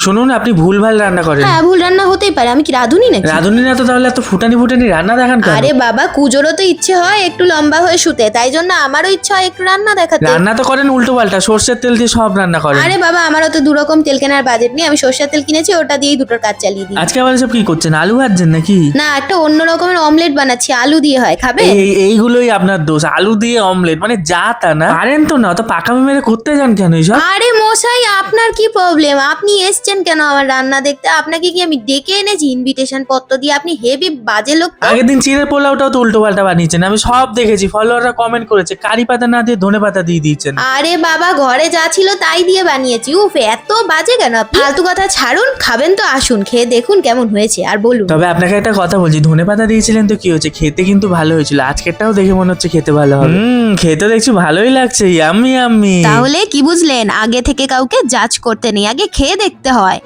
শুনুন, আপনি ভুলভাল রান্না করেন। হ্যাঁ, ভুল রান্না হতেই পারে, আমি কি রাঁধুনি নাকি? রাঁধুনি না তো তাহলে এত ফুটানি ফুটানি রান্না দেখান কেন? আরে বাবা, কুজোরও তো ইচ্ছে হয় একটু লম্বা হয়ে শুতে, তাই জন্য আমারও ইচ্ছা হয় একটু রান্না দেখাতে। রান্না তো করেন উল্টো পাল্টা, সর্ষের তেল দিয়ে সব রান্না করেন। আরে বাবা, আমারও তো 2 রকম তেল কেনার বাজেট নেই, আমি সর্ষের তেল কিনেছি, ওটা দিয়েই দুটোর কাজ চালিয়ে দিই। আজকে আবার এসব কি করছেন? আলু ভাজছেন নাকি? না, একটা অন্য রকমের অমলেট বানাচ্ছি, আলু দিয়ে হয়, খাবে? এইগুলোই আপনার দোষ। আলু দিয়ে অমলেট মানে যা তা না। পারেন তো না, তো পাকামি মেরে করতে যান কেন এইসব? আরে মশাই, আপনার কি প্রবলেম? আপনি এসছেন কেন আমার রান্না দেখতে? আপনাকে কি আমি ডেকে এনেছি ইনভিটেশন পত্র দিয়ে? আপনি হেভি বাজে লোক তো। আগের দিন চিড়ের পোলাওটাও তো উল্টো পাল্টা বানিয়েছেন, আমি সব দেখেছি। ফলোয়াররা কমেন্ট করেছে কারি পাতা না দিয়ে ধনে পাতা দিয়ে দিয়েছেন। আরে বাবা, ঘরে যা ছিল তাই দিয়ে বানিয়েছি। উফ, এত বাজে কেন আপনি? ফালতু কথা ছাড়ুন, খাবেন তো আসুন, খেয়ে দেখুন কেমন হয়েছে আর বলুন। তবে আপনাকে একটা কথা বলছি, ধনে পাতা দিয়েছিলেন তো কি হয়েছে, খেতে কিন্তু ভালো হয়েছিল। আজকেরটাও দেখে মনে হচ্ছে খেতে ভালো হবে। খেতে দেখছি ভালোই লাগছে, ইয়াম্মি ইয়াম্মি। তাহলে কি বুঝলেন? আগে থেকে কাউকে জাজ করতে নেই, আগে খেয়ে দেখতে হয়।